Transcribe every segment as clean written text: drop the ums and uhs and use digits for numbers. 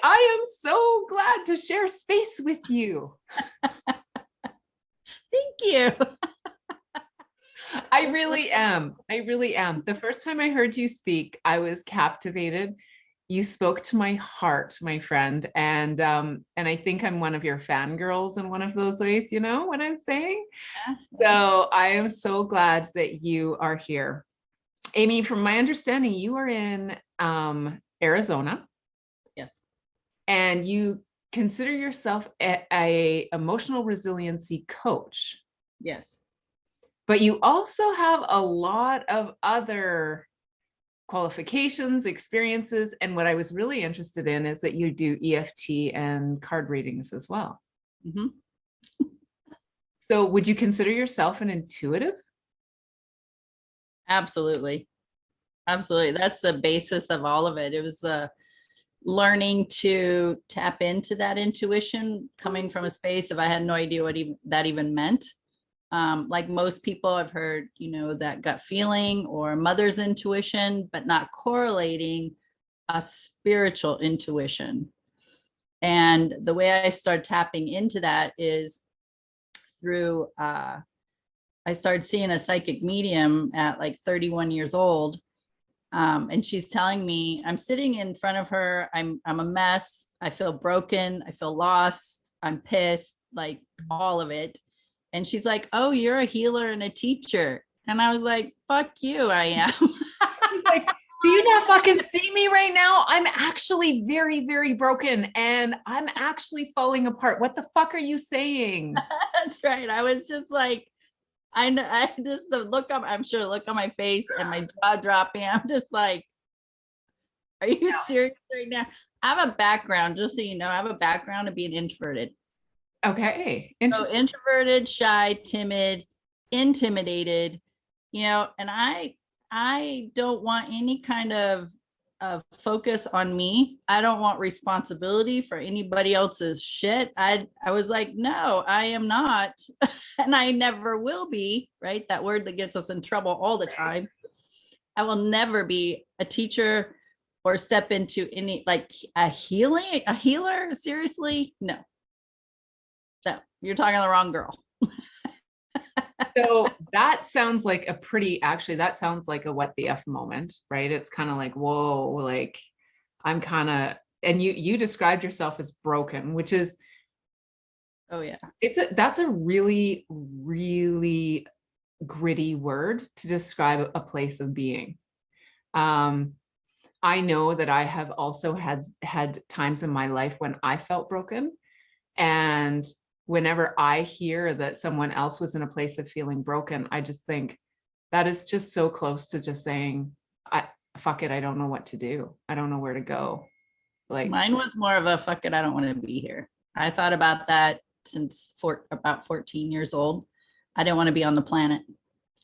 I am so glad to share space with you. Thank you. I really am. I really am. The first time I heard you speak, I was captivated. You spoke to my heart, my friend. And I think I'm one of your fangirls in one of those ways, you know what I'm saying? So I am so glad that you are here. Amie, from my understanding, you are in Arizona. Yes. And you consider yourself a emotional resiliency coach. Yes. But you also have a lot of other qualifications, experiences. And what I was really interested in is that you do EFT and card readings as well. Mm-hmm. So would you consider yourself an intuitive? Absolutely. Absolutely. That's the basis of all of it. It was learning to tap into that intuition coming from a space of I had no idea what that even meant. Like most people, I've heard, that gut feeling or mother's intuition, but not correlating a spiritual intuition. And the way I started tapping into that is through, I started seeing a psychic medium at like 31 years old. And she's telling me, I'm sitting in front of her. I'm a mess. I feel broken. I feel lost. I'm pissed, like all of it. And she's like, oh, you're a healer and a teacher. And I was like, fuck you, I am. Like, do you not fucking see me right now? I'm actually very, very broken and I'm actually falling apart. What the fuck are you saying? That's right. I was just like, I just the look on, I'm sure the look on my face and my jaw dropping. I'm just like, are you serious right now? I have a background, just so you know, I have a background of being introverted. Okay. So Interesting. introverted, shy, timid, intimidated, and I don't want any kind of focus on me. I don't want responsibility for anybody else's shit. I was like, no, I am not. And I never will be, right? That word that gets us in trouble all the time. I will never be a teacher or step into any like a healer. Seriously, no. So you're talking to the wrong girl. So that sounds like that sounds like a what the F moment, right? It's kind of like, whoa, like I'm kind of, and you described yourself as broken, which is, oh yeah, that's a really, really gritty word to describe a place of being. I know that I have also had times in my life when I felt broken. And whenever I hear that someone else was in a place of feeling broken, I just think that is just so close to just saying, fuck it, I don't know what to do. I don't know where to go. Like mine was more of a fuck it, I don't want to be here. I thought about that since about 14 years old. I didn't want to be on the planet.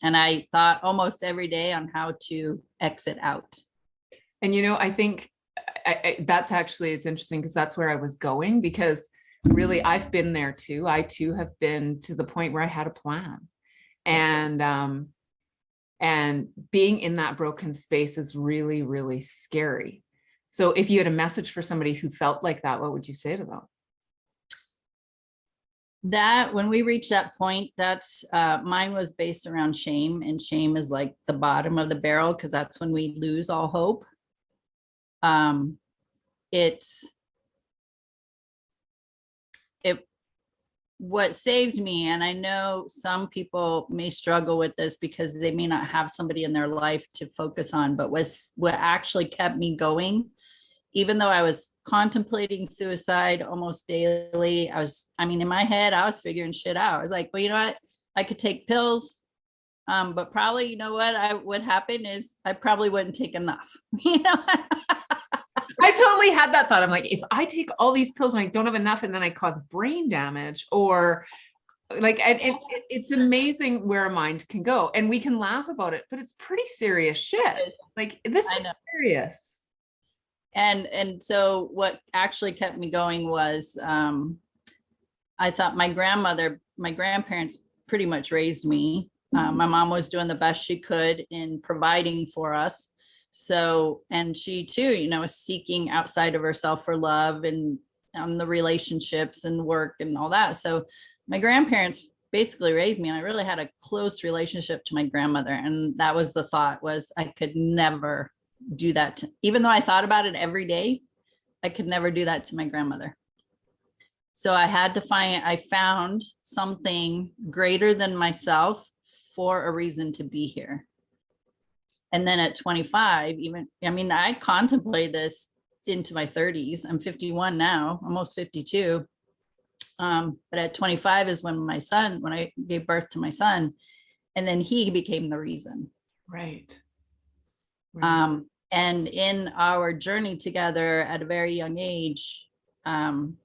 And I thought almost every day on how to exit out. And I think that's actually, it's interesting because that's where I was going, because really I've been there too. I too have been to the point where I had a plan. And being in that broken space is really, really scary. So if you had a message for somebody who felt like that, what would you say to them? That when we reach that point, that's mine was based around shame, and shame is like the bottom of the barrel because that's when we lose all hope. It what saved me, and I know some people may struggle with this because they may not have somebody in their life to focus on, but what actually kept me going, even though I was contemplating suicide almost daily, in my head, I was figuring shit out. I was like, well, you know what? I could take pills, but probably, you know what would happen is I probably wouldn't take enough, I totally had that thought. I'm like, if I take all these pills and I don't have enough and then I cause brain damage, or like, and it's amazing where a mind can go, and we can laugh about it, but it's pretty serious shit. Like this is serious. And so what actually kept me going was I thought my grandparents pretty much raised me. My mom was doing the best she could in providing for us. So, and she too, you know, was seeking outside of herself for love and the relationships and work and all that. So my grandparents basically raised me, and I really had a close relationship to my grandmother. And that was the thought, was I could never do that to, even though I thought about it every day, I could never do that to my grandmother. So I found something greater than myself for a reason to be here. And then at 25, even, I mean, I contemplate this into my 30s. I'm 51 now, almost 52. But at 25 is when I gave birth to my son, and then he became the reason. Right. And in our journey together at a very young age, and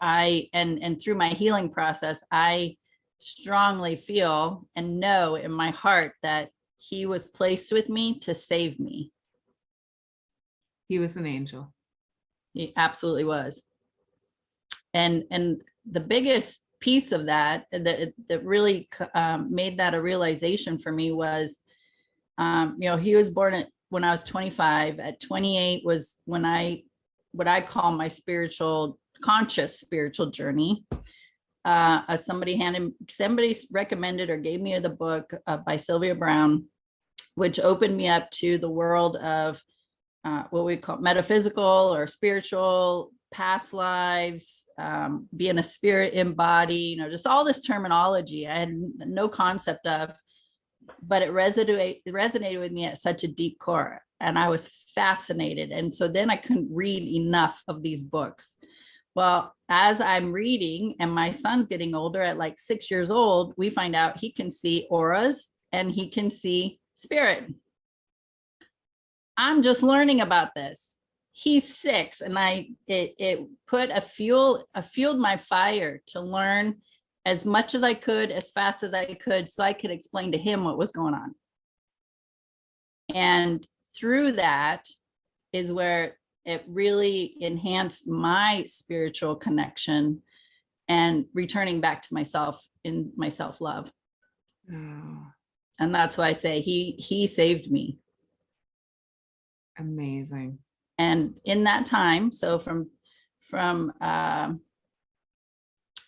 through my healing process, I strongly feel and know in my heart that he was placed with me to save me. He was an angel. He absolutely was. And the biggest piece of that really made that a realization for me was, you know, he was born when I was 25. At 28 was when what I call my conscious spiritual journey. Somebody recommended or gave me the book by Sylvia Brown, which opened me up to the world of what we call metaphysical or spiritual, past lives, being a spirit in body, you know, just all this terminology I had no concept of, but it resonated with me at such a deep core, and I was fascinated. And so then I couldn't read enough of these books. Well, as I'm reading and my son's getting older, at like 6 years old, we find out he can see auras and he can see spirit. I'm just learning about this. He's 6, and it fueled my fire to learn as much as I could, as fast as I could, so I could explain to him what was going on. And through that is where it really enhanced my spiritual connection and returning back to myself in my self-love. Oh, And that's why I say he saved me. amazing. And in that time, so from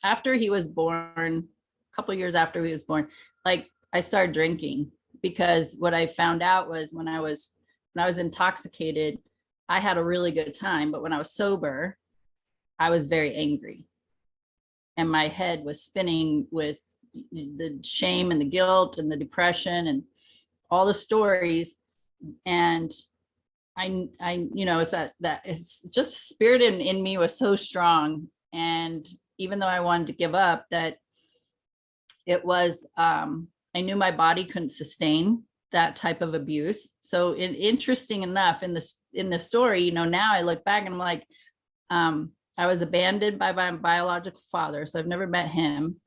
after he was born, a couple of years after he was born, like I started drinking, because what I found out was when I was intoxicated, I had a really good time, but when I was sober, I was very angry. And my head was spinning with the shame and the guilt and the depression and all the stories. And I, you know, it's that it's just spirit in me was so strong. And even though I wanted to give up, that it was, I knew my body couldn't sustain that type of abuse. So interesting enough, in the story, you know, now I look back and I'm like, I was abandoned by my biological father. So I've never met him.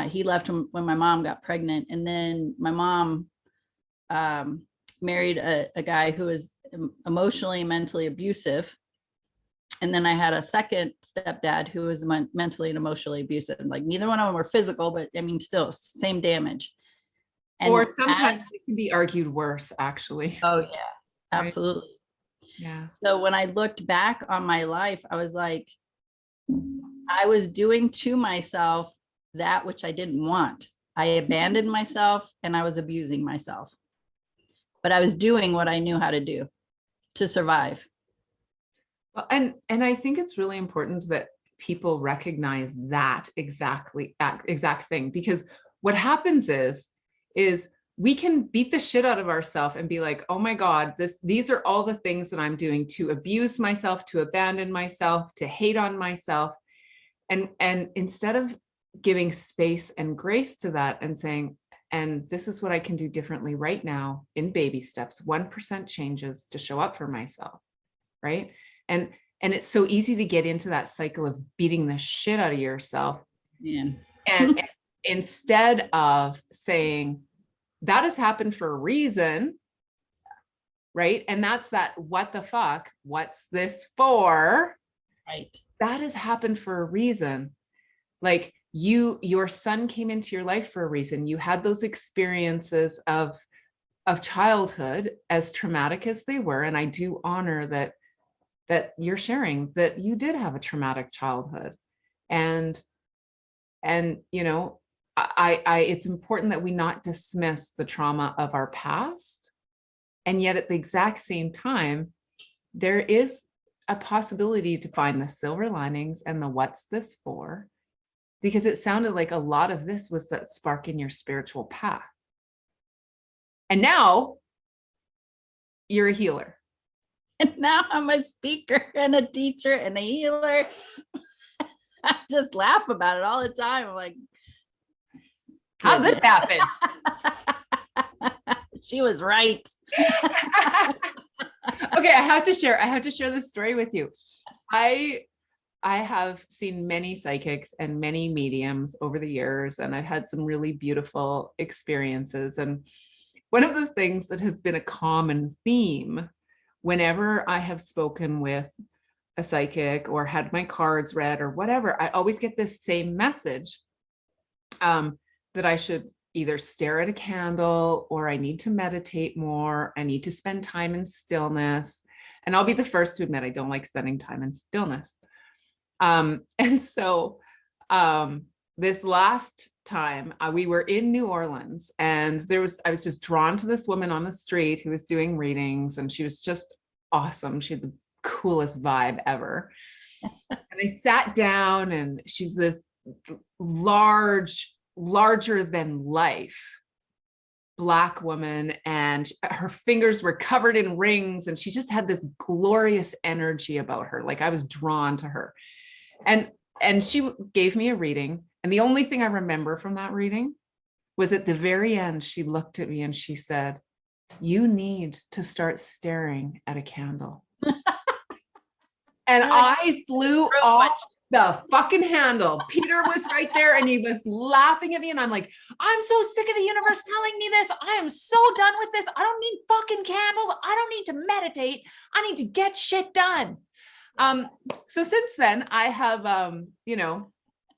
He left when my mom got pregnant. And then my mom married a guy who was emotionally and mentally abusive. And then I had a second stepdad who was mentally and emotionally abusive. Like neither one of them were physical, but I mean, still same damage. And or sometimes it can be argued worse, actually. Oh yeah, Right? absolutely. Yeah. So when I looked back on my life, I was like, I was doing to myself that which I didn't want. I abandoned myself and I was abusing myself. But I was doing what I knew how to do to survive. Well, and I think it's really important that people recognize that exact thing, because what happens is we can beat the shit out of ourselves and be like, oh my God, these are all the things that I'm doing to abuse myself, to abandon myself, to hate on myself. And instead of giving space and grace to that and saying, and this is what I can do differently right now in baby steps, 1% changes to show up for myself, right? And it's so easy to get into that cycle of beating the shit out of yourself. Yeah. And instead of saying, that has happened for a reason, right? And that's that, what the fuck, what's this for? Right. That has happened for a reason. Like your son came into your life for a reason. You had those experiences of of childhood, as traumatic as they were, and I do honor that you're sharing that you did have a traumatic childhood. And you know, it's important that we not dismiss the trauma of our past. And yet at the exact same time, there is a possibility to find the silver linings and the what's this for, because it sounded like a lot of this was that spark in your spiritual path. And now you're a healer. And now I'm a speaker and a teacher and a healer. I just laugh about it all the time. I'm like, how'd this happen? She was right. Okay, I have to share this story with you. I have seen many psychics and many mediums over the years, and I've had some really beautiful experiences. And one of the things that has been a common theme whenever I have spoken with a psychic or had my cards read or whatever, I always get this same message, that I should either stare at a candle, or I need to meditate more. I need to spend time in stillness. And I'll be the first to admit I don't like spending time in stillness. And so this last time we were in New Orleans, and I was just drawn to this woman on the street who was doing readings, and she was just awesome. She had the coolest vibe ever. And I sat down, and she's this larger than life Black woman, and her fingers were covered in rings, and she just had this glorious energy about her. Like, I was drawn to her. And she gave me a reading. And the only thing I remember from that reading was at the very end, she looked at me and she said, "You need to start staring at a candle." And I flew off the fucking handle. Peter was right there and he was laughing at me. And I'm like, I'm so sick of the universe telling me this. I am so done with this. I don't need fucking candles. I don't need to meditate. I need to get shit done. So since then I have,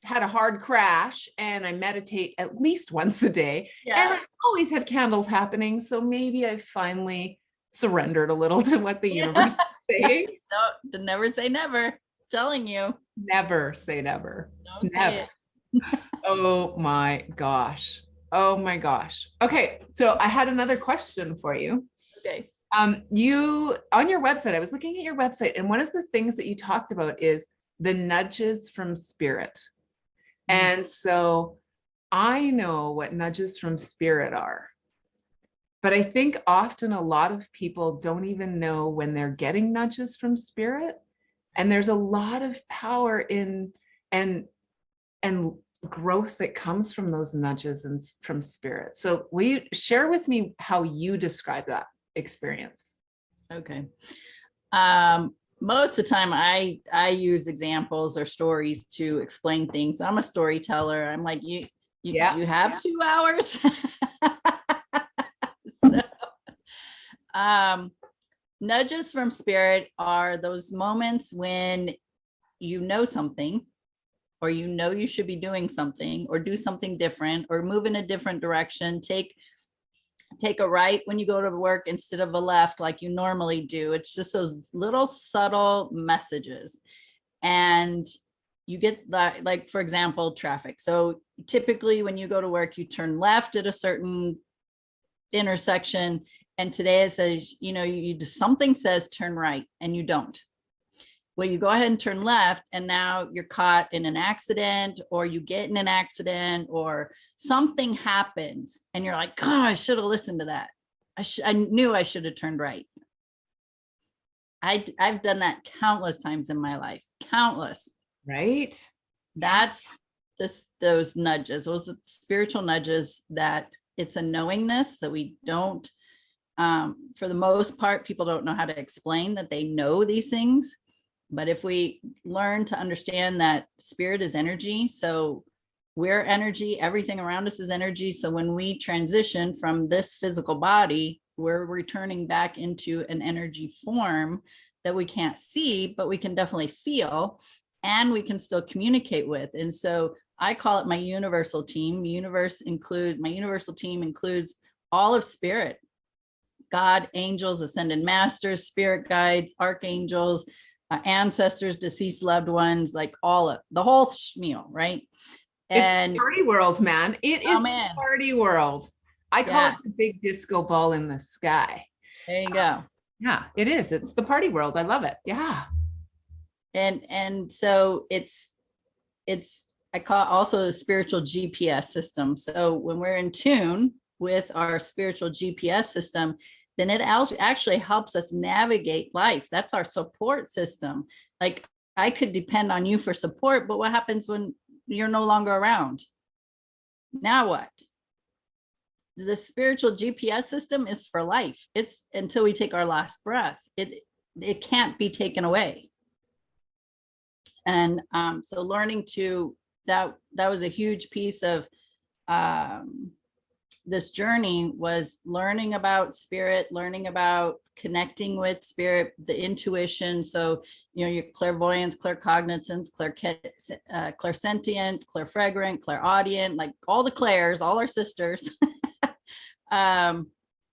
had a hard crash, and I meditate at least once a day. Yeah. And I always have candles happening. So maybe I finally surrendered a little to what the universe is saying. No, never say never. Telling you. Never say never. Don't never. Say it. Oh my gosh. Oh my gosh. Okay. So I had another question for you. Okay. You, on your website, I was looking at your website, and one of the things that you talked about is the nudges from spirit. And so I know what nudges from spirit are, but I think often a lot of people don't even know when they're getting nudges from spirit. And there's a lot of power in and growth that comes from those nudges and from spirit. So will you share with me how you describe that experience? Okay. Most of the time I use examples or stories to explain things. I'm a storyteller. I'm like, you have 2 hours. So, nudges from spirit are those moments when you know something, or you know you should be doing something, or do something different, or move in a different direction. Take a right when you go to work instead of a left like you normally do. It's just those little subtle messages. And you get that, like, for example, traffic. So typically when you go to work, you turn left at a certain intersection. And today it says, something says turn right, and you don't. Well, you go ahead and turn left, and now you're caught in an accident, or you get in an accident, or something happens, and you're like, "God, I should have listened to that. I knew I should have turned right." I've done that countless times in my life, countless. Right. That's those nudges, those spiritual nudges, that it's a knowingness that we don't. For the most part, people don't know how to explain that they know these things. But if we learn to understand that spirit is energy, so we're energy, everything around us is energy. So when we transition from this physical body, we're returning back into an energy form that we can't see, but we can definitely feel, and we can still communicate with. And so I call it my universal team. My universal team includes all of spirit. God, angels, ascended masters, spirit guides, archangels, ancestors, deceased loved ones, like all of the whole meal, right? It's the And party world, man. It oh is the man, party world. I call yeah, it the big disco ball in the sky. there you go. Yeah, it is. It's the party world. I love it. Yeah. And so it's I call it also the spiritual GPS system. So when we're in tune with our spiritual GPS system, then it actually helps us navigate life. That's our support system. Like I could depend on you for support, but what happens when you're no longer around? Now what? The spiritual GPS system is for life. It's until we take our last breath. It can't be taken away. And so learning to that was a huge piece of this journey, was learning about spirit, learning about connecting with spirit, the intuition. So, you know, your clairvoyance, claircognizance, clairsentient, clairfragrant, clairaudient, like all the clairs, all our sisters.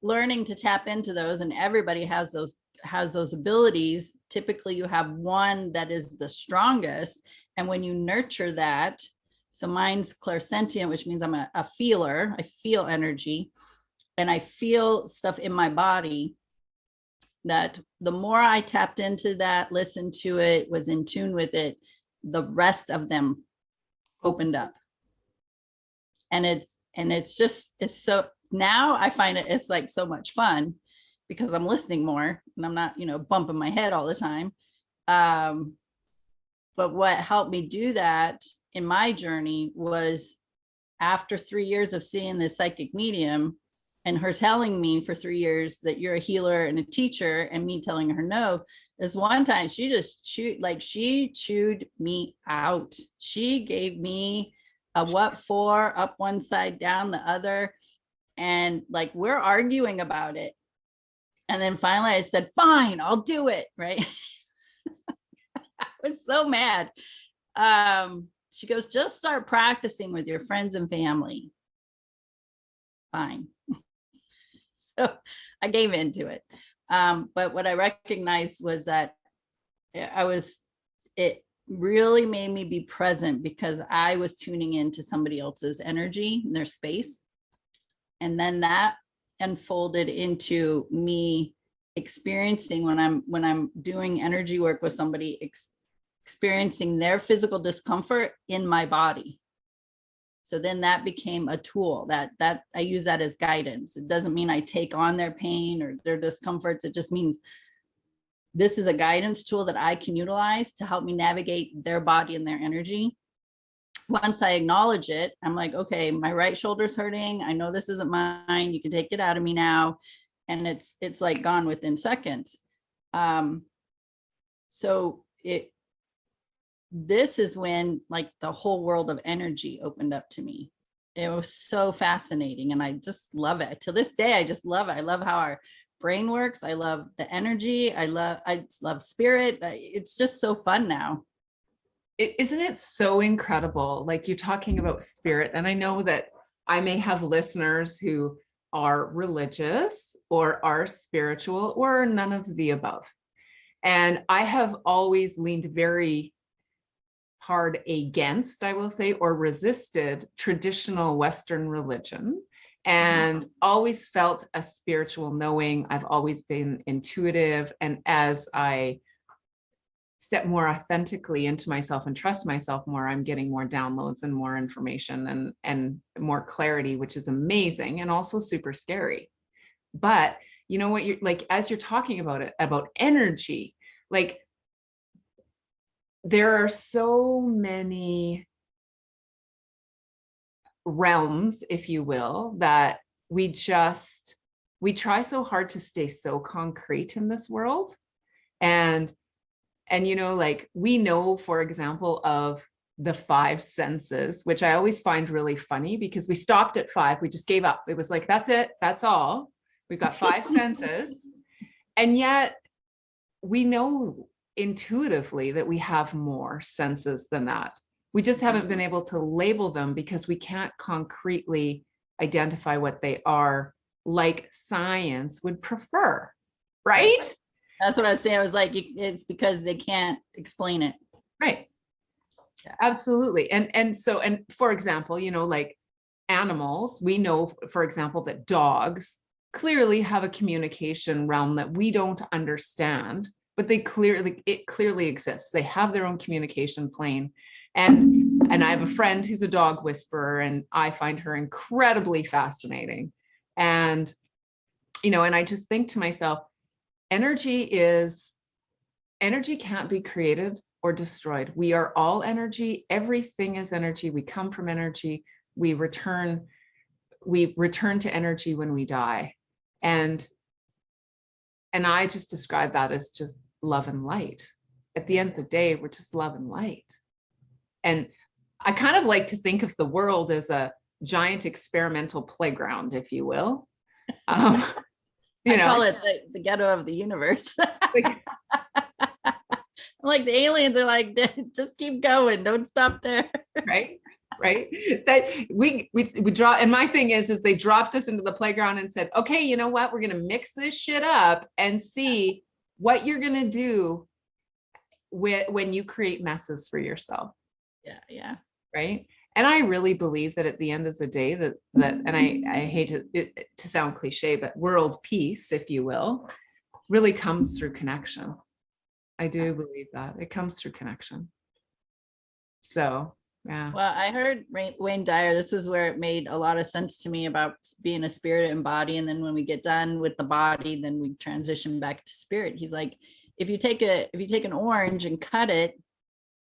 Learning to tap into those, and everybody has those abilities. Typically you have one that is the strongest, and when you nurture that, so mine's clairsentient, which means I'm a feeler. I feel energy and I feel stuff in my body, that the more I tapped into that, listened to it, was in tune with it, the rest of them opened up. And it's so, now I find it's like so much fun because I'm listening more and I'm not, you know, bumping my head all the time. But what helped me do that in my journey was after 3 years of seeing this psychic medium and her telling me for 3 years that you're a healer and a teacher, and me telling her no, this one time she just chewed me out. She gave me a what for, up one side, down the other. And like, we're arguing about it. And then finally I said, fine, I'll do it. Right. I was so mad. She goes, just start practicing with your friends and family. Fine. So I gave into it. But what I recognized was that it really made me be present, because I was tuning into somebody else's energy in their space. And then that unfolded into me experiencing, when I'm doing energy work with somebody, experiencing their physical discomfort in my body. So then that became a tool that I use that as guidance. It doesn't mean I take on their pain or their discomforts. It just means this is a guidance tool that I can utilize to help me navigate their body and their energy. Once I acknowledge it, I'm like, okay, my right shoulder's hurting. I know this isn't mine. You can take it out of me now. And it's like gone within seconds. So this is when like the whole world of energy opened up to me. It was so fascinating. And I just love it. To this day, I just love it. I love how our brain works. I love the energy. I love spirit. It's just so fun now. Isn't it so incredible? Like, you're talking about spirit, and I know that I may have listeners who are religious or are spiritual or none of the above. And I have always leaned very hard against, I will say, or resisted traditional Western religion, and always felt a spiritual knowing. I've always been intuitive. And as I step more authentically into myself and trust myself more, I'm getting more downloads and more information and more clarity, which is amazing and also super scary. But you know what, you're like, as you're talking about it, about energy, like, there are so many realms, if you will, that we try so hard to stay so concrete in this world. And you know, like, we know, for example, of the 5 senses, which I always find really funny, because we stopped at 5. We just gave up. It was like, that's it. That's all. We've got 5 senses. And yet we know intuitively that we have more senses than that. We just haven't been able to label them because we can't concretely identify what they are like science would prefer, right? That's what I was saying. I was like, it's because they can't explain it. Right. Yeah. Absolutely. And so, and for example, you know, like animals, we know, for example, that dogs clearly have a communication realm that we don't understand, but it clearly exists. They have their own communication plane. And I have a friend who's a dog whisperer, and I find her incredibly fascinating. And, you know, and I just think to myself, energy can't be created or destroyed. We are all energy. Everything is energy. We come from energy. We return to energy when we die. And I just describe that as just love and light. At the end of the day, we're just love and light. And I kind of like to think of the world as a giant experimental playground, if you will. I call it the ghetto of the universe. Like the aliens are like, just keep going, don't stop there. Right. That we draw, and my thing is they dropped us into the playground and said, okay, you know what, we're going to mix this shit up and see what you're going to do when you create messes for yourself. Yeah. Right. And I really believe that at the end of the day that and I hate to sound cliche, but world peace, if you will, really comes through connection. I do believe that it comes through connection. So, yeah. Well, I heard Wayne Dyer, this was where it made a lot of sense to me about being a spirit and body. And then when we get done with the body, then we transition back to spirit. He's like, if you take an orange and cut it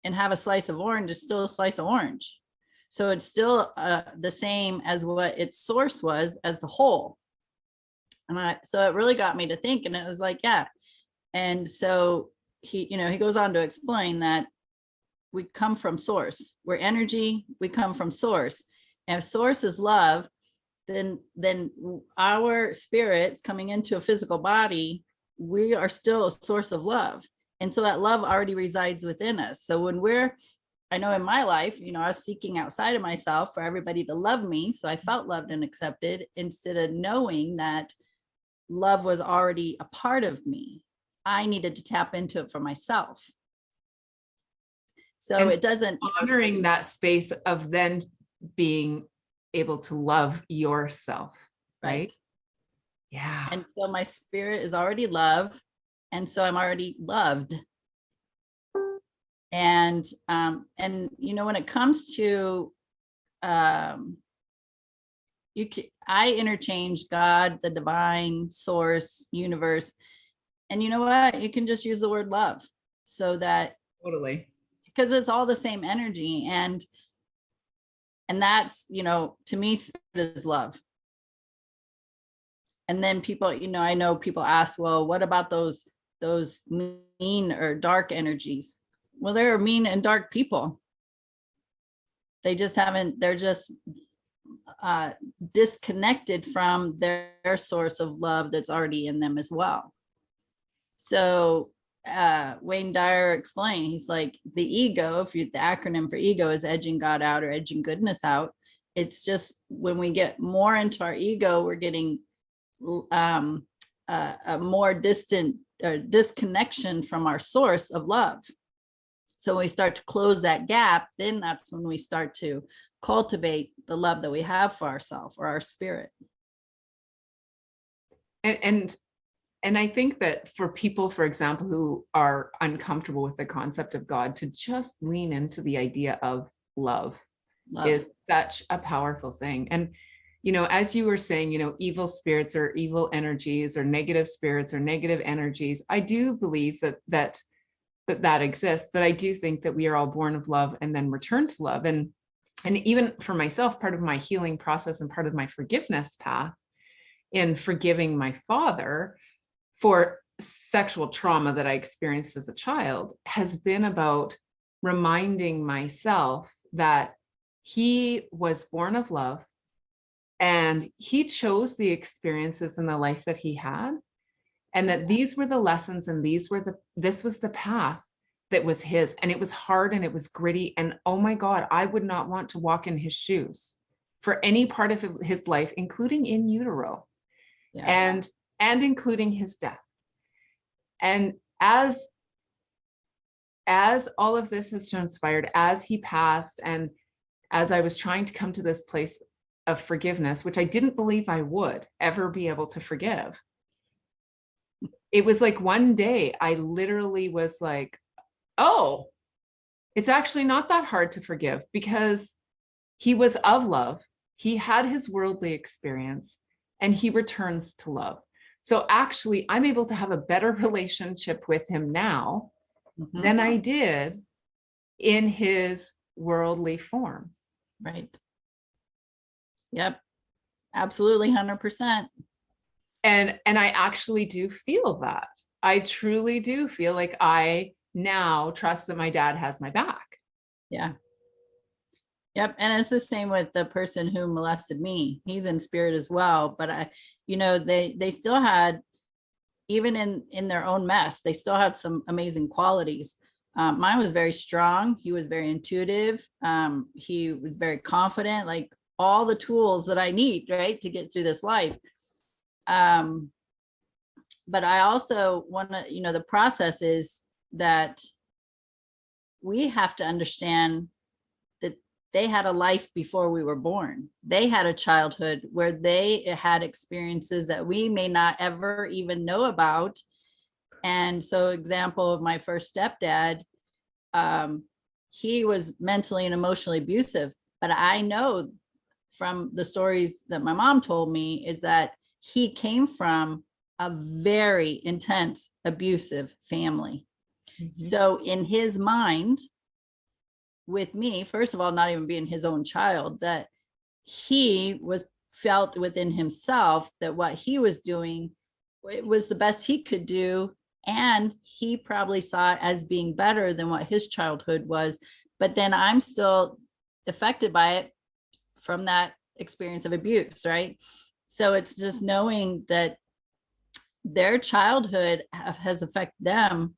and have a slice of orange, it's still a slice of orange. So it's still the same as what its source was as the whole. So it really got me to think, and it was like, yeah. And so he goes on to explain that we come from source. We're energy, we come from source. And if source is love, then our spirits coming into a physical body, we are still a source of love. And so that love already resides within us. So when I know in my life, I was seeking outside of myself for everybody to love me. So I felt loved and accepted instead of knowing that love was already a part of me. I needed to tap into it for myself. So and it doesn't honoring that space of then being able to love yourself, right? Yeah. And so my spirit is already love, and so I'm already loved. And when it comes to I interchange God, the divine source, universe, and you know what? You can just use the word love, so that totally, because it's all the same energy, and that's, to me, spirit is love. And then people, I know people ask, well, what about those mean or dark energies? Well, there are mean and dark people. They're just disconnected from their source of love that's already in them as well. So Wayne Dyer explained, he's like, the ego, the acronym for ego is edging God out or edging goodness out. It's just when we get more into our ego, we're getting a more distant disconnection from our source of love. So when we start to close that gap, then that's when we start to cultivate the love that we have for ourselves or our spirit. And I think that for people, for example, who are uncomfortable with the concept of God, to just lean into the idea of love. Is such a powerful thing. And, as you were saying, evil spirits or evil energies or negative spirits or negative energies, I do believe that exists, but I do think that we are all born of love and then return to love. And even for myself, part of my healing process and part of my forgiveness path in forgiving my father for sexual trauma that I experienced as a child has been about reminding myself that he was born of love and he chose the experiences in the life that he had, and that these were the lessons and this was the path that was his. And it was hard and it was gritty. And oh my God, I would not want to walk in his shoes for any part of his life, including in utero. and including his death. And as all of this has transpired, as he passed, and as I was trying to come to this place of forgiveness, which I didn't believe I would ever be able to forgive, it was like one day I literally was like, oh, it's actually not that hard to forgive, because he was of love. He had his worldly experience and he returns to love. So actually, I'm able to have a better relationship with him now than I did in his worldly form. Right. Yep. Absolutely. 100%. And I actually do feel that. I truly do feel like I now trust that my dad has my back. Yeah. Yep. And it's the same with the person who molested me. He's in spirit as well. But they still had, even in their own mess, they still had some amazing qualities. Mine was very strong. He was very intuitive. He was very confident, like all the tools that I need, right, to get through this life. But I also want to, the process is that we have to understand that they had a life before we were born. They had a childhood where they had experiences that we may not ever even know about. And so, example of my first stepdad, he was mentally and emotionally abusive. But I know from the stories that my mom told me is that he came from a very intense, abusive family. So in his mind, with me, first of all, not even being his own child, that he felt within himself that what he was doing, it was the best he could do. And he probably saw it as being better than what his childhood was. But then I'm still affected by it from that experience of abuse, right? So it's just knowing that their childhood has affected them,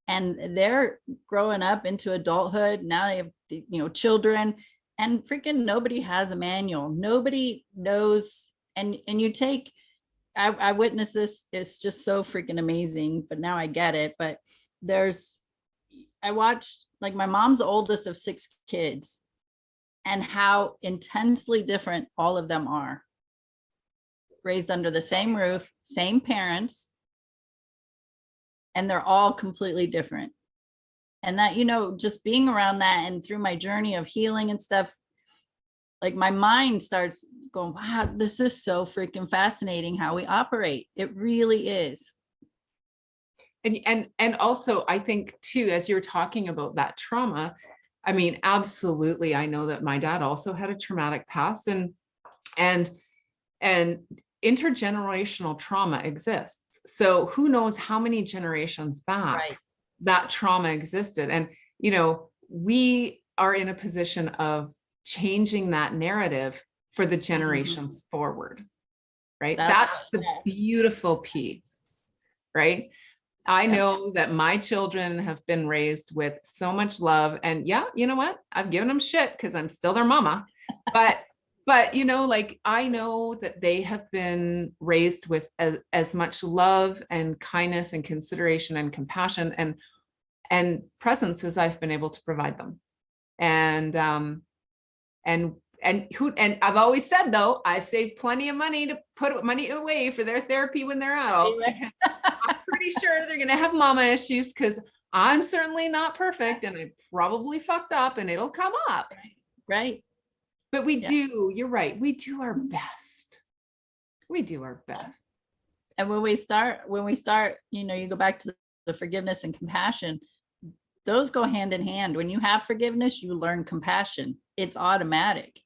and they're growing up into adulthood. Now they have, children, and freaking nobody has a manual. Nobody knows. And you take, I witnessed this. It's just so freaking amazing, but now I get it. But I watched, like, my mom's the oldest of 6 kids, and how intensely different all of them are. Raised under the same roof, same parents, and they're all completely different. And that, just being around that, and through my journey of healing and stuff, like, my mind starts going, wow, this is so freaking fascinating how we operate. It really is. And also, I think too, as you're talking about that trauma, I mean, absolutely, I know that my dad also had a traumatic past, and intergenerational trauma exists. So who knows how many generations back that trauma existed. And, we are in a position of changing that narrative for the generations forward, right? That's the beautiful piece, right? I know that my children have been raised with so much love, and yeah, you know what? I've given them shit because I'm still their mama, but like, I know that they have been raised with as much love and kindness and consideration and compassion and presence as I've been able to provide them. And I've always said, though, I save plenty of money to put money away for their therapy when they're adults, because I'm pretty sure they're going to have mama issues, because I'm certainly not perfect, and I probably fucked up, and it'll come up. Right. But we do, you're right. We do our best. We do our best. And when we start, you go back to the forgiveness and compassion, those go hand in hand. When you have forgiveness, you learn compassion. It's automatic.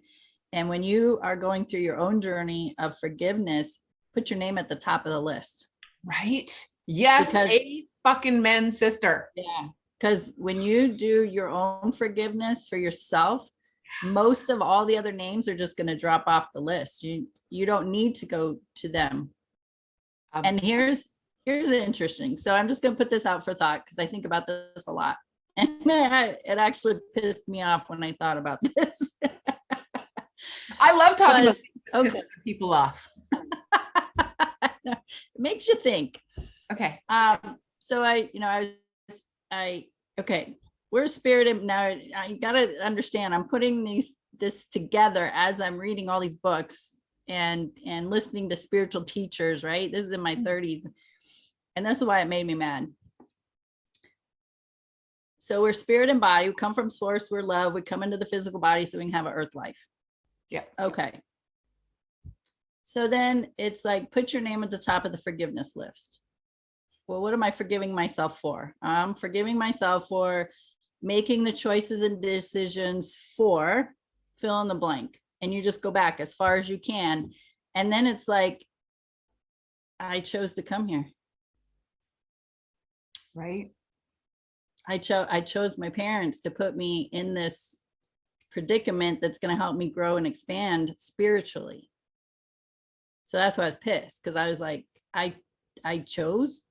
And when you are going through your own journey of forgiveness, put your name at the top of the list. Right. Yes. Because, amen, sister. Yeah. Because when you do your own forgiveness for yourself, most of all the other names are just going to drop off the list. You don't need to go to them. Absolutely. And here's interesting. So I'm just going to put this out for thought, because I think about this a lot. And it actually pissed me off when I thought about this. I love talking about people off. It makes you think. Okay. So okay, we're spirited now. You got to understand, I'm putting this together as I'm reading all these books and listening to spiritual teachers, right? This is in my 30s. And this is why it made me mad. So we're spirit and body. We come from source. We're love. We come into the physical body so we can have an earth life. Yeah. Okay. So then it's like, put your name at the top of the forgiveness list. Well, what am I forgiving myself for? I'm forgiving myself for making the choices and decisions for fill in the blank. And you just go back as far as you can. And then it's like, I chose to come here. Right. I chose my parents to put me in this predicament that's going to help me grow and expand spiritually. So that's why I was pissed, because I was like, I chose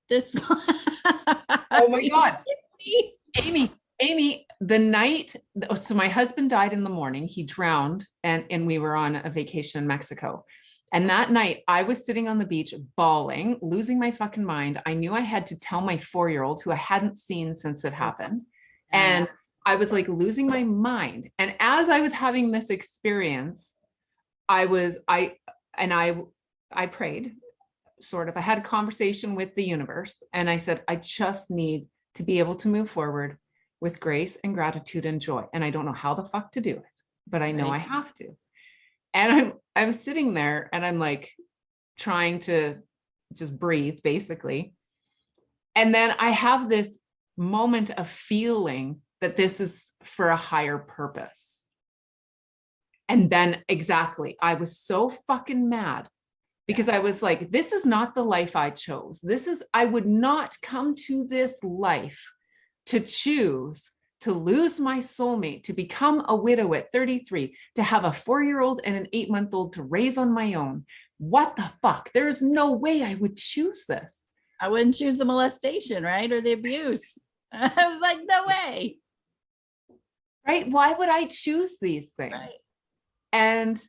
this. Oh my God. Amie, the night, so my husband died in the morning, he drowned, and we were on a vacation in Mexico. And that night I was sitting on the beach bawling, losing my fucking mind. I knew I had to tell my 4-year-old, who I hadn't seen since it happened. And I was like losing my mind. And as I was having this experience, I prayed, sort of. I had a conversation with the universe, and I said, I just need to be able to move forward with grace and gratitude and joy. And I don't know how the fuck to do it, but I know I have to. And I'm sitting there and I'm like trying to just breathe, basically. And then I have this moment of feeling that this is for a higher purpose. And then exactly, I was so fucking mad, because I was like, this is not the life I chose. I would not come to this life to choose to lose my soulmate, to become a widow at 33, to have a 4-year-old and an 8-month-old to raise on my own. What the fuck? There's no way I would choose this. I wouldn't choose the molestation, right? Or the abuse. I was like, no way. Right? Why would I choose these things? Right. And,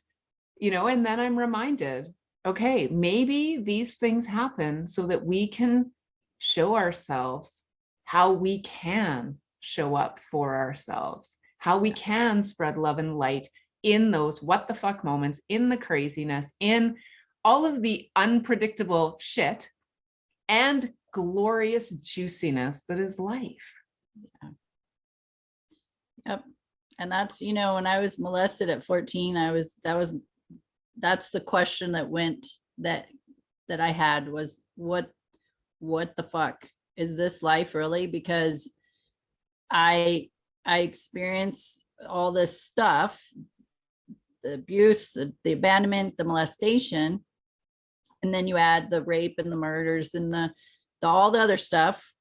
and then I'm reminded, okay, maybe these things happen so that we can show ourselves how we can show up for ourselves, how we can spread love and light in those what the fuck moments, in the craziness, in all of the unpredictable shit and glorious juiciness that is life. Yeah. Yep. And that's, when I was molested at 14, that's the question that I had was, what the fuck is this life really? Because I experienced all this stuff, the abuse, the abandonment, the molestation, and then you add the rape and the murders and the all the other stuff.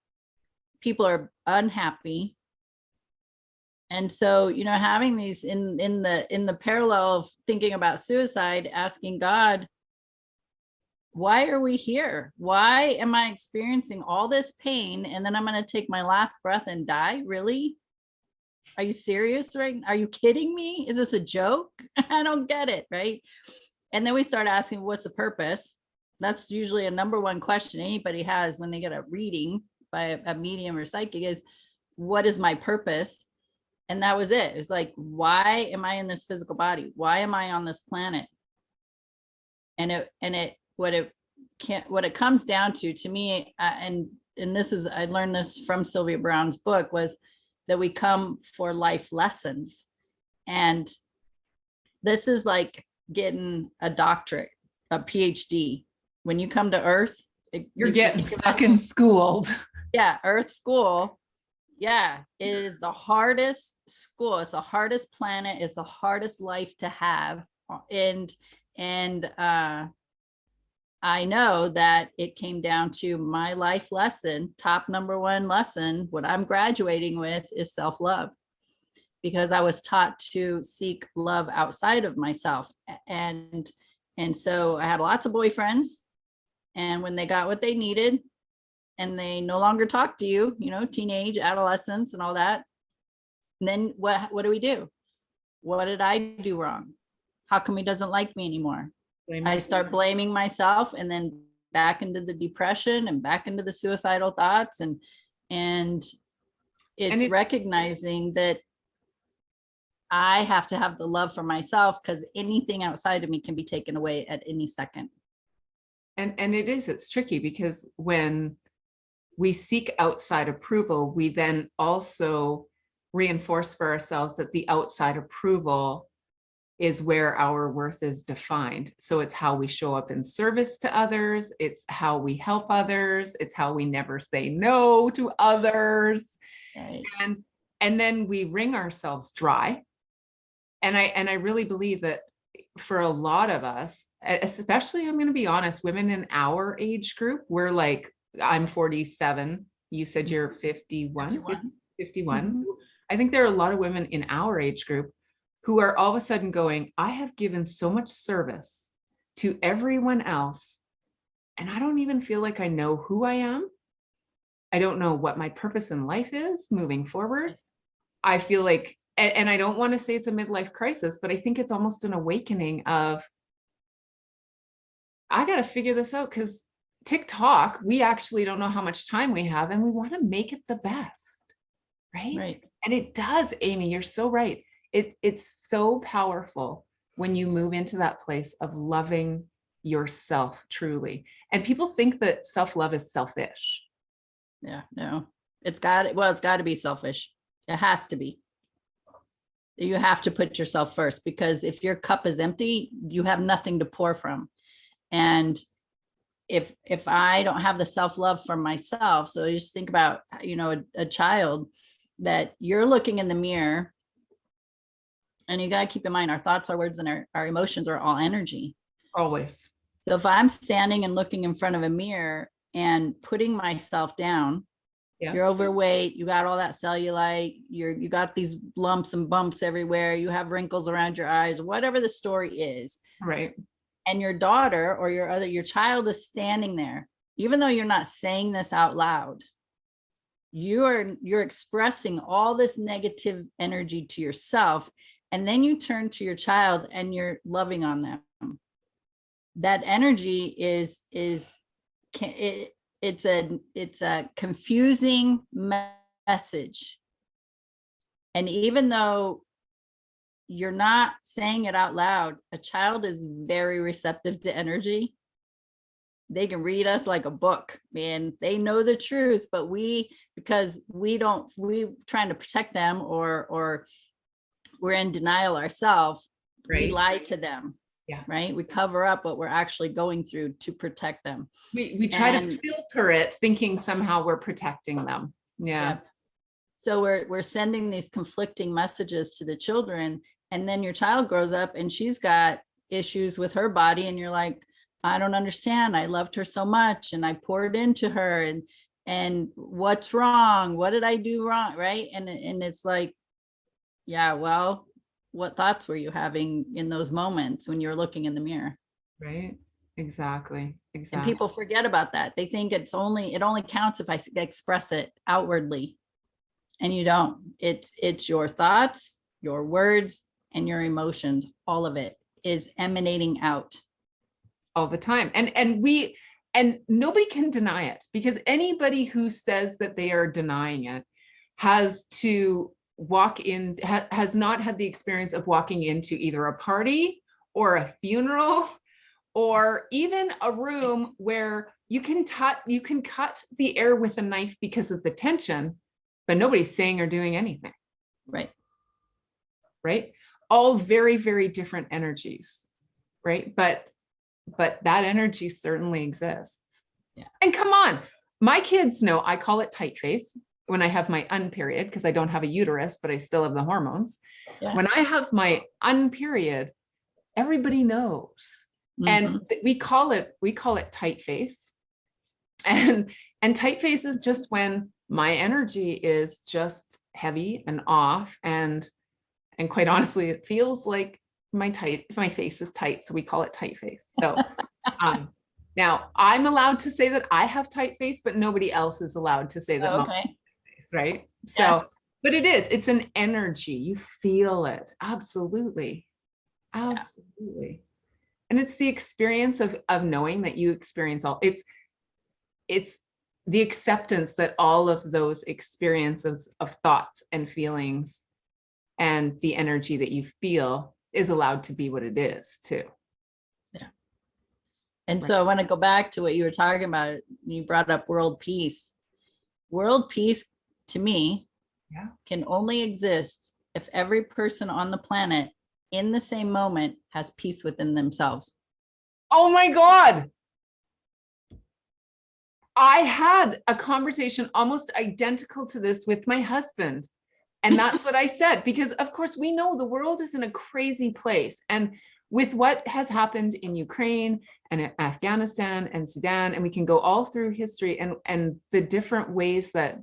People are unhappy. And so, having these in the parallel of thinking about suicide, asking God, why are we here? Why am I experiencing all this pain? And then I'm going to take my last breath and die? Really? Are you serious? Right? Are you kidding me? Is this a joke? I don't get it. Right. And then we start asking, what's the purpose? That's usually a number one question anybody has when they get a reading by a medium or psychic is, what is my purpose? And that was it. It was like, why am I in this physical body? Why am I on this planet? What it comes down to me, and this is, I learned this from Sylvia Brown's book, was that we come for life lessons. And this is like getting a doctorate, a PhD. When you come to Earth, you're getting fucking schooled. Yeah, Earth school. Yeah, it is the hardest school. It's the hardest planet. It's the hardest life to have. And I know that it came down to my life lesson, top number one lesson. What I'm graduating with is self-love, because I was taught to seek love outside of myself. And so I had lots of boyfriends, and when they got what they needed and they no longer talk to you, teenage, adolescence and all that, then what do we do? What did I do wrong? How come he doesn't like me anymore? I start blaming myself, and then back into the depression and back into the suicidal thoughts. And it's recognizing that I have to have the love for myself, because anything outside of me can be taken away at any second. And it's tricky, because when we seek outside approval, we then also reinforce for ourselves that the outside approval is where our worth is defined. So it's how we show up in service to others. It's how we help others. It's how we never say no to others. Right. And then we wring ourselves dry. And I really believe that for a lot of us, especially, I'm going to be honest, women in our age group, we're like, I'm 47. You said you're 51. 51. Mm-hmm. I think there are a lot of women in our age group who are all of a sudden going, I have given so much service to everyone else, and I don't even feel like I know who I am. I don't know what my purpose in life is moving forward. I feel like, and I don't want to say it's a midlife crisis, but I think it's almost an awakening of, I got to figure this out, because TikTok, we actually don't know how much time we have, and we want to make it the best. Right. And it does, Amie, you're so right. It's so powerful when you move into that place of loving yourself truly. And people think that self-love is selfish. Yeah, no, it's got to be selfish. It has to be. You have to put yourself first, because if your cup is empty, you have nothing to pour from. And if I don't have the self-love for myself, so you just think about, a child that you're looking in the mirror, and you got to keep in mind, our thoughts, our words, and our emotions are all energy. Always. So if I'm standing and looking in front of a mirror and putting myself down, you're overweight, you got all that cellulite, you got these lumps and bumps everywhere, you have wrinkles around your eyes, whatever the story is. Right. And your daughter or your child is standing there, even though you're not saying this out loud, you're expressing all this negative energy to yourself. And then you turn to your child and you're loving on them. That energy is it's a confusing message. And even though you're not saying it out loud, a child is very receptive to energy. They can read us like a book, man. They know the truth, but because we trying to protect them, or we're in denial ourselves, we lie to them. Yeah. Right. We cover up what we're actually going through to protect them. We try to filter it, thinking somehow we're protecting them. Yeah. So we're sending these conflicting messages to the children, and then your child grows up and she's got issues with her body, and you're like, I don't understand. I loved her so much, and I poured into her, and what's wrong? What did I do wrong? Right. And it's like, yeah, well, what thoughts were you having in those moments when you were looking in the mirror? Right. Exactly. And people forget about that. They think it only counts if I express it outwardly. And you don't. It's your thoughts, your words, and your emotions. All of it is emanating out all the time. And nobody can deny it, because anybody who says that they are denying it has not had the experience of walking into either a party or a funeral, or even a room where you can cut the air with a knife because of the tension, but nobody's saying or doing anything. Right. All very, very different energies. Right. But that energy certainly exists. Yeah. And come on, my kids know I call it tight face when I have my unperiod, because I don't have a uterus, but I still have the hormones. Yeah. When I have my unperiod, everybody knows. Mm-hmm. And we call it tight face. And tight face is just when my energy is just heavy and off. And quite honestly, it feels like my face is tight. So we call it tight face. So now I'm allowed to say that I have tight face, but nobody else is allowed to say that. Okay. Right. So, but it's an energy. You feel it. Absolutely. And it's the experience of knowing that you experience all, it's the acceptance that all of those experiences of thoughts and feelings and the energy that you feel is allowed to be what it is too. Yeah. And so I want to go back to what you were talking about. You brought up world peace. World peace, to me, can only exist if every person on the planet in the same moment has peace within themselves. Oh my God. I had a conversation almost identical to this with my husband. And that's what I said, because of course we know the world is in a crazy place. And with what has happened in Ukraine and Afghanistan and Sudan, and we can go all through history and the different ways that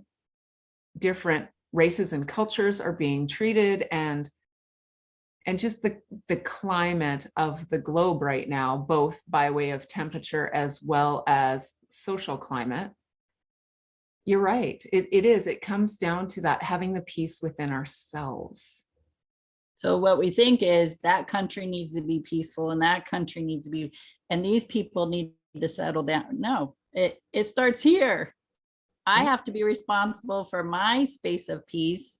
different races and cultures are being treated, and just the climate of the globe right now, both by way of temperature as well as social climate. You're right. It comes down to that, having the peace within ourselves. So what we think is that country needs to be peaceful and that country needs to be, and these people need to settle down. No, it starts here. I have to be responsible for my space of peace,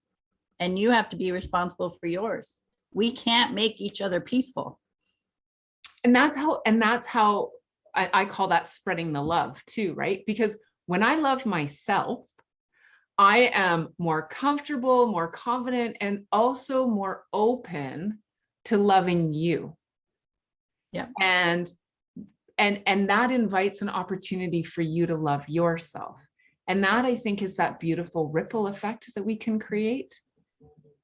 and you have to be responsible for yours. We can't make each other peaceful. And that's how I call that spreading the love too, right? Because when I love myself, I am more comfortable, more confident, and also more open to loving you. Yeah. And that invites an opportunity for you to love yourself. And that, I think, is that beautiful ripple effect that we can create.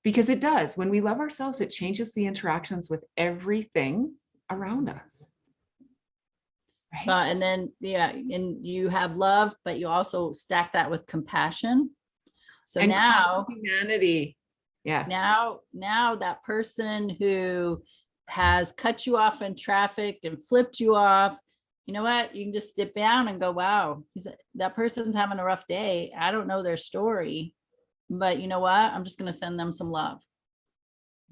Because it does. When we love ourselves, it changes the interactions with everything around us. Right? And then, and you have love, but you also stack that with compassion. So and now humanity. Yeah. Now that person who has cut you off in traffic and flipped you off, you know what? You can just dip down and go, wow, that person's having a rough day. I don't know their story, but you know what? I'm just going to send them some love.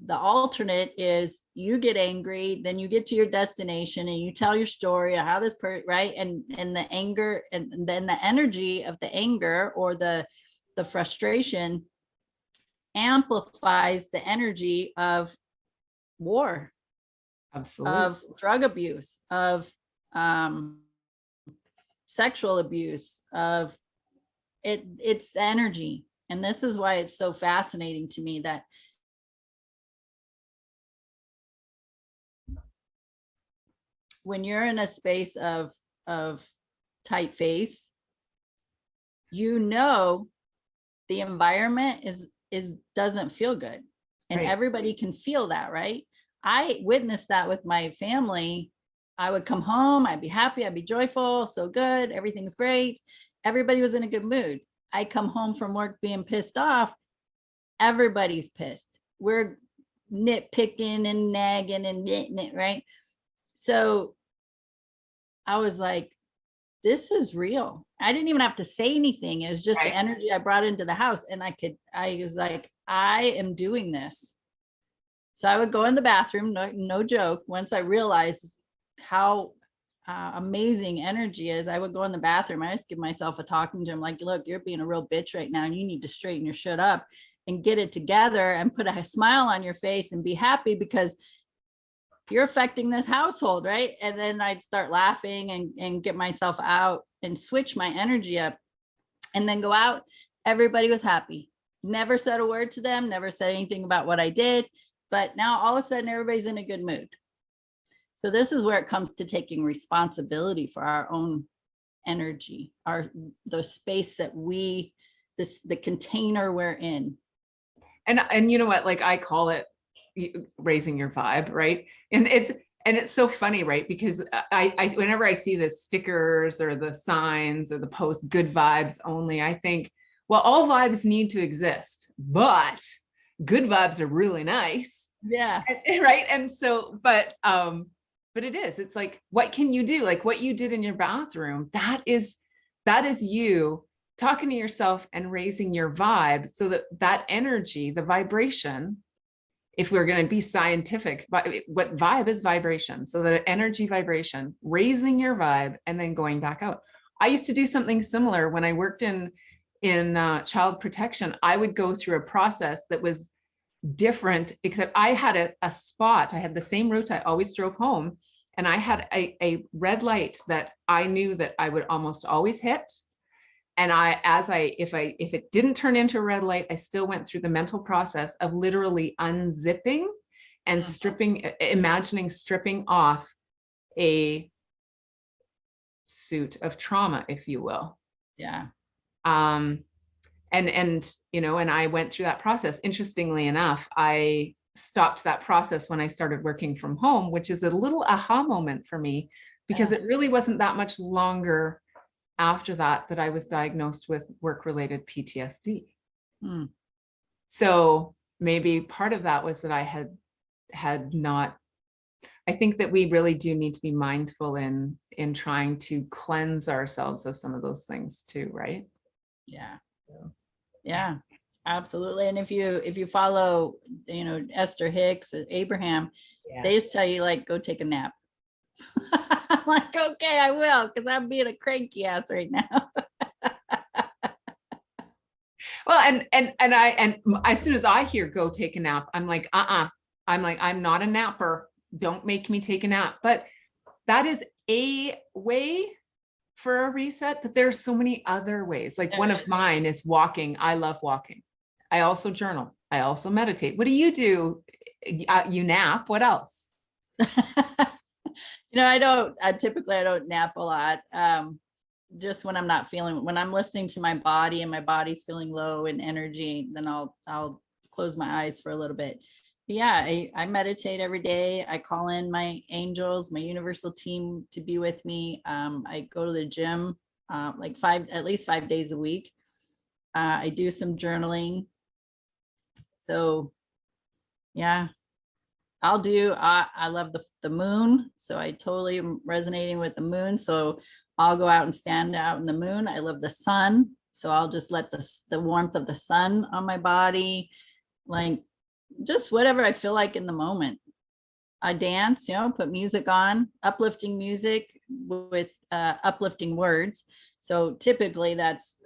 The alternate is you get angry, then you get to your destination and you tell your story of how this right. And the anger, and then the energy of the anger or the frustration amplifies the energy of war, Absolutely. of drug abuse, of sexual abuse, of it's the energy. And this is why it's so fascinating to me that when you're in a space of tight face, you know, the environment is doesn't feel good, and everybody can feel that, right? I witnessed that with my family. I would come home, I'd be happy, I'd be joyful, so good, everything's great, everybody was in a good mood. I come home from work being pissed off, everybody's pissed, we're nitpicking and nagging and right? So I was like, this is real. I didn't even have to say anything. It was just the energy I brought into the house. And I was like, I am doing this. So I would go in the bathroom, no joke. Once I realized how amazing energy is, I would go in the bathroom. I just give myself a talking to. I'm like, look, you're being a real bitch right now. And you need to straighten your shit up and get it together and put a smile on your face and be happy, because you're affecting this household, right? And then I'd start laughing and get myself out and switch my energy up and then go out. Everybody was happy. Never said a word to them, never said anything about what I did. But now all of a sudden everybody's in a good mood. So this is where it comes to taking responsibility for our own energy, the space that the container we're in. And you know what, like I call it raising your vibe, right? And it's so funny, right? Because I whenever I see the stickers or the signs or the posts, good vibes only, I think, well, all vibes need to exist, but good vibes are really nice. Yeah. Right. And so, but it's like, what can you do? Like what you did in your bathroom, that is you talking to yourself and raising your vibe so that energy, the vibration, if we're going to be scientific, but what vibe is vibration. So the energy vibration, raising your vibe and then going back out. I used to do something similar when I worked in child protection. I would go through a process that was different, except I had a spot. I had the same route I always drove home. And I had a red light that I knew that I would almost always hit. And if it didn't turn into a red light, I still went through the mental process of literally unzipping and stripping, imagining stripping off a suit of trauma, if you will. Yeah. And I went through that process. Interestingly enough, I stopped that process when I started working from home, which is a little aha moment for me, because it really wasn't that much longer after that I was diagnosed with work-related PTSD. So maybe part of that was that I had not. I think that we really do need to be mindful in trying to cleanse ourselves of some of those things too, right? Yeah, absolutely. And if you follow, Esther Hicks or Abraham, they just tell you, like, go take a nap. I'm like, okay, I will, because I'm being a cranky ass right now. Well, and as soon as I hear go take a nap, I'm like, I'm not a napper. Don't make me take a nap. But that is a way for a reset, but there's so many other ways. Like one of mine is walking. I love walking. I also journal. I also meditate. What do? You nap. What else? I don't nap a lot. Just when I'm not when I'm listening to my body and my body's feeling low in energy, then I'll close my eyes for a little bit. But yeah, I meditate every day. I call in my angels, my universal team to be with me. I go to the gym at least 5 days a week. I do some journaling. So yeah, I love the moon. So I totally am resonating with the moon. So I'll go out and stand out in the moon. I love the sun. So I'll just let the warmth of the sun on my body, like just whatever I feel like in the moment. I dance, put music on, uplifting music with uplifting words. So typically that's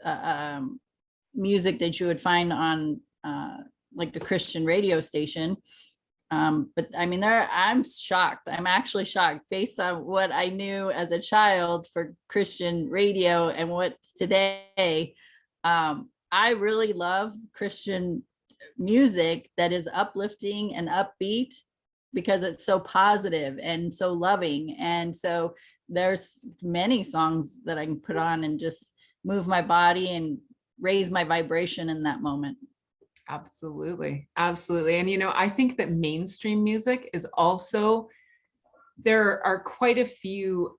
music that you would find on like a Christian radio station. But I mean, I'm shocked. I'm actually shocked based on what I knew as a child for Christian radio and what's today. I really love Christian music that is uplifting and upbeat because it's so positive and so loving. And so there's many songs that I can put on and just move my body and raise my vibration in that moment. Absolutely. Absolutely. And, I think that mainstream music is also, there are quite a few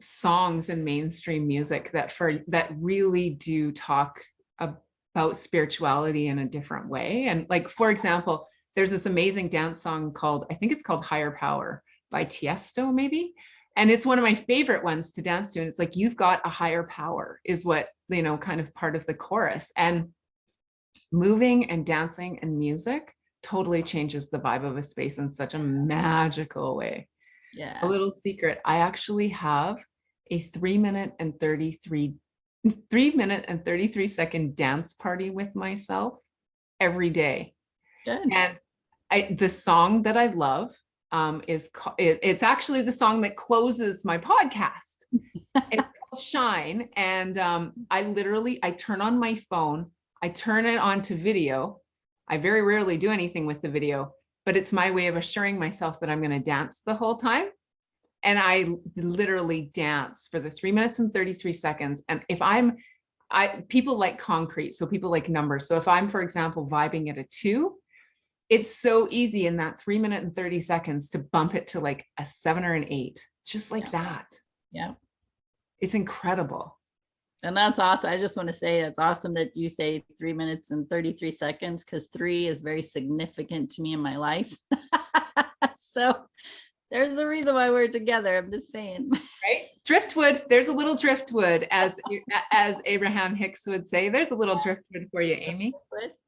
songs in mainstream music that really do talk about spirituality in a different way. And like, for example, there's this amazing dance song I think it's called Higher Power by Tiesto, maybe. And it's one of my favorite ones to dance to. And it's like, you've got a higher power is what, kind of part of the chorus. And moving and dancing and music totally changes the vibe of a space in such a magical way. Yeah. A little secret, I actually have a 3-minute and 33-second dance party with myself every day. Good. And the song that I love it's actually the song that closes my podcast. It's called Shine. And I turn on my phone. I turn it on to video. I very rarely do anything with the video, but it's my way of assuring myself that I'm going to dance the whole time. And I literally dance for the 3 minutes and 33 seconds. And if people like concrete, so people like numbers. So if I'm, for example, vibing at a 2, it's so easy in that 3 minute and 30 seconds to bump it to like a 7 or an 8, just like that. Yeah. It's incredible. And that's awesome. I just want to say it's awesome that you say 3 minutes and 33 seconds because 3 is very significant to me in my life. So there's a reason why we're together. I'm just saying. Right? Driftwood. There's a little driftwood, as Abraham Hicks would say. There's a little driftwood for you, Amy.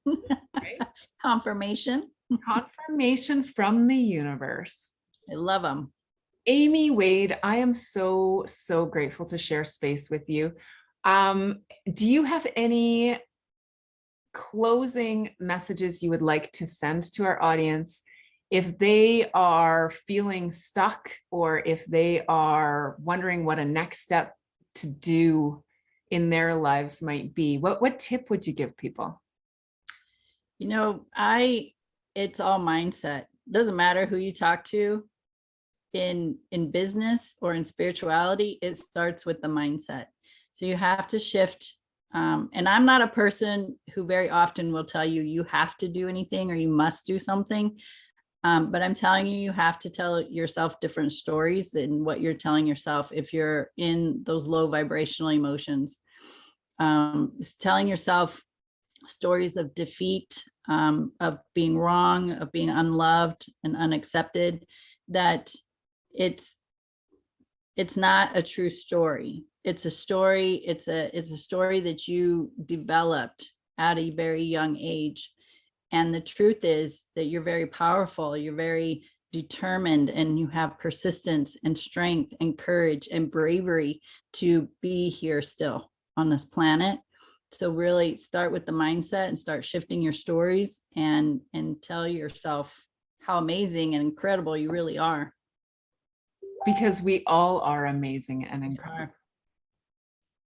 Right? Confirmation. Confirmation from the universe. I love them. Amie Wade, I am so, so grateful to share space with you. Do you have any closing messages you would like to send to our audience if they are feeling stuck, or if they are wondering what a next step to do in their lives might be? What tip would you give people? You know, it's all mindset. Doesn't matter who you talk to in business or in spirituality, it starts with the mindset. So you have to shift. And I'm not a person who very often will tell you, you have to do anything or you must do something. But I'm telling you, you have to tell yourself different stories than what you're telling yourself if you're in those low vibrational emotions. Telling yourself stories of defeat, of being wrong, of being unloved and unaccepted, that it's not a true story. It's a story. It's a story that you developed at a very young age. And the truth is that you're very powerful. You're very determined, and you have persistence and strength and courage and bravery to be here still on this planet. So really start with the mindset and start shifting your stories, and tell yourself how amazing and incredible you really are. Because we all are amazing and incredible.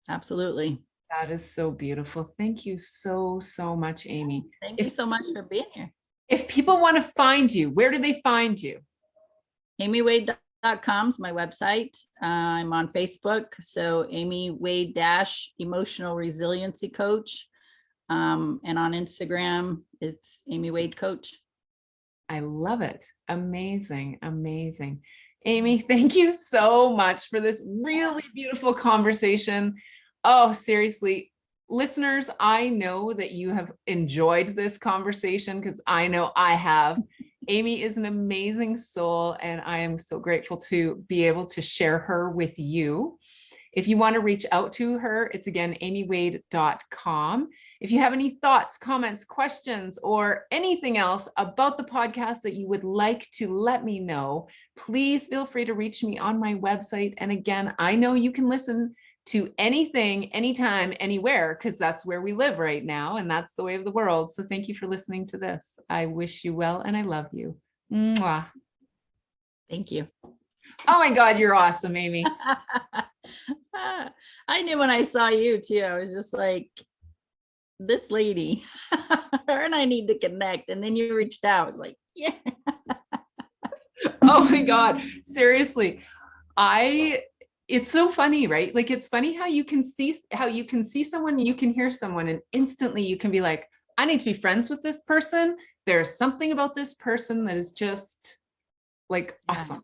Absolutely. That is so beautiful. Thank you so, so much, Amie. Thank you so much for being here. If people want to find you, where do they find you? AmieWade.com is my website. I'm on Facebook. So Amie Wade Emotional Resiliency Coach. And on Instagram, it's Amie Wade Coach. I love it. Amazing. Amazing. Amie, thank you so much for this really beautiful conversation. Oh, seriously, listeners, I know that you have enjoyed this conversation, because I know I have. Amie is an amazing soul, and I am so grateful to be able to share her with you. If you want to reach out to her, it's again, amiewade.com. If you have any thoughts, comments, questions, or anything else about the podcast that you would like to let me know, please feel free to reach me on my website. And again, I know you can listen to anything, anytime, anywhere, because that's where we live right now, and that's the way of the world. So thank you for listening to this. I wish you well, and I love you. Mwah. Thank you. Oh my God, you're awesome, Amie. I knew when I saw you too, I was just like, this lady, her and I need to connect. And then you reached out. I was like, yeah. Oh my God, seriously. It's so funny, right? Like, it's funny how you can see someone, you can hear someone, and instantly you can be like, I need to be friends with this person. There's something about this person that is just like awesome.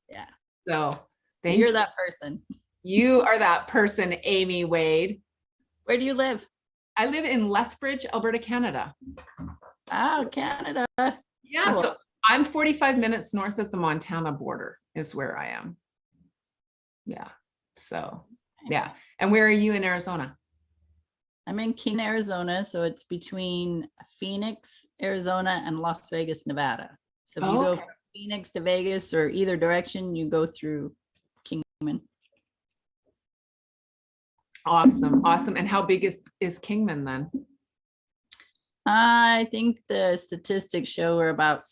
Yeah. So you're that person. You are that person, Amie Wade. Where do you live? I live in Lethbridge, Alberta, Canada. Oh, Canada. Yeah, cool. So I'm 45 minutes north of the Montana border is where I am. Yeah. So, yeah. And where are you in Arizona? I'm in Kingman, Arizona. So it's between Phoenix, Arizona, and Las Vegas, Nevada. So if you go from Phoenix to Vegas or either direction, you go through Kingman. Awesome. Awesome. And how big is Kingman then? I think the statistics show we're about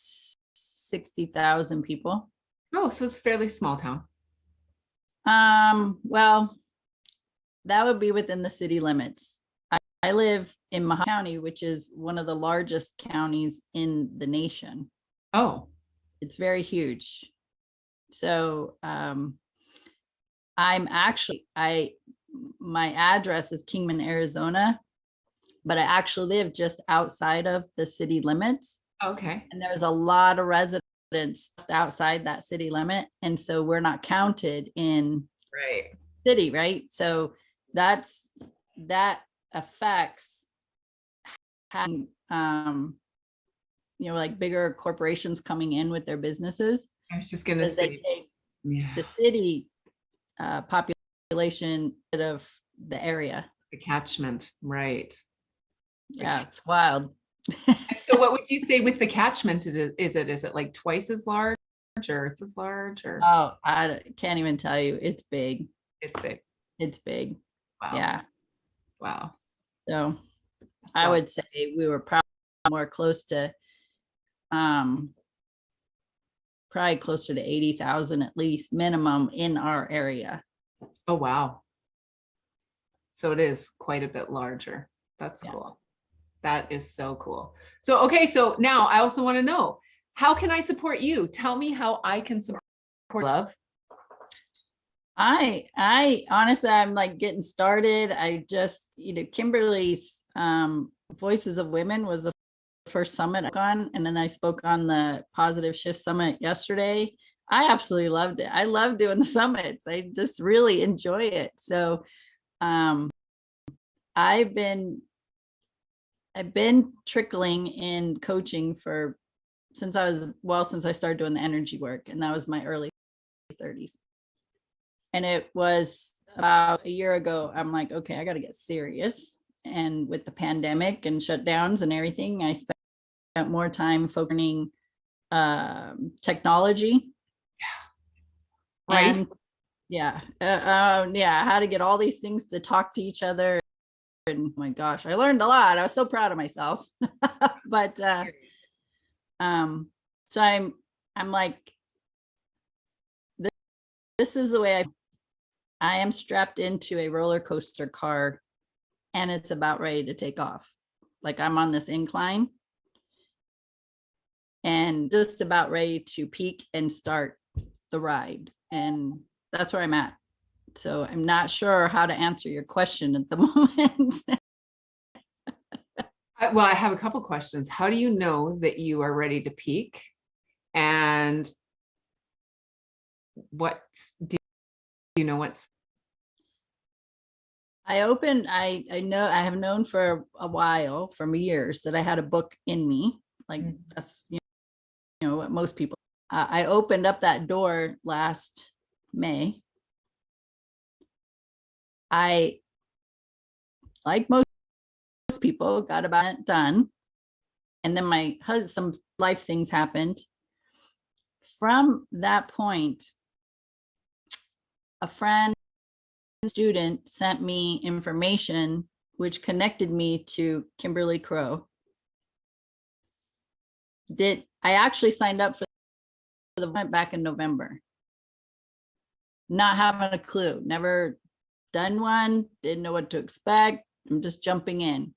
60,000 people. Oh, so it's a fairly small town. Well, that would be within the city limits. I live in Mahoning County, which is one of the largest counties in the nation. Oh, it's very huge. So my address is Kingman, Arizona, but I actually live just outside of the city limits. Okay. And there's a lot of residents outside that city limit. And so we're not counted in city, right? So that affects having, like bigger corporations coming in with their businesses. I was just going to say, they take the city population of the area. The catchment, right. Yeah, it's wild. So what would you say with the catchment? Is it like twice as large or as large or Oh, I can't even tell you. It's big. it's big? It's big. Wow. Yeah. Wow. So I Wow. would say we were probably more close to, probably closer to 80,000 at least minimum in our area. Oh, wow. So it is quite a bit larger. That's Yeah. cool. That is so cool. So, okay. So now I also want to know, how can I support you? Tell me how I can support love. I honestly, I'm like getting started. I just, Kimberly's Voices of Women was the first summit I on, and then I spoke on the Positive Shift Summit yesterday. I absolutely loved it. I love doing the summits. I just really enjoy it. So I've been trickling in coaching since I started doing the energy work, and that was my early 30s. And it was about a year ago, I'm like, okay, I got to get serious. And with the pandemic and shutdowns and everything, I spent more time focusing technology. Right. And yeah, how to get all these things to talk to each other. And oh my gosh, I learned a lot. I was so proud of myself. But so I'm like, this is the way I am strapped into a roller coaster car, and it's about ready to take off. Like I'm on this incline and just about ready to peak and start the ride. And that's where I'm at. So I'm not sure how to answer your question at the moment. Well, I have a couple questions. How do you know that you are ready to peak? And what do you know what's I know I have known for a while, from years, that I had a book in me. Like that's, what most people, I opened up that door last May. I, like most people, got about it done. And then my husband, some life things happened. From that point, a friend, student sent me information which connected me to Kimberly Crow. I actually signed up for the event back in November, not having a clue, never done one, didn't know what to expect. I'm just jumping in.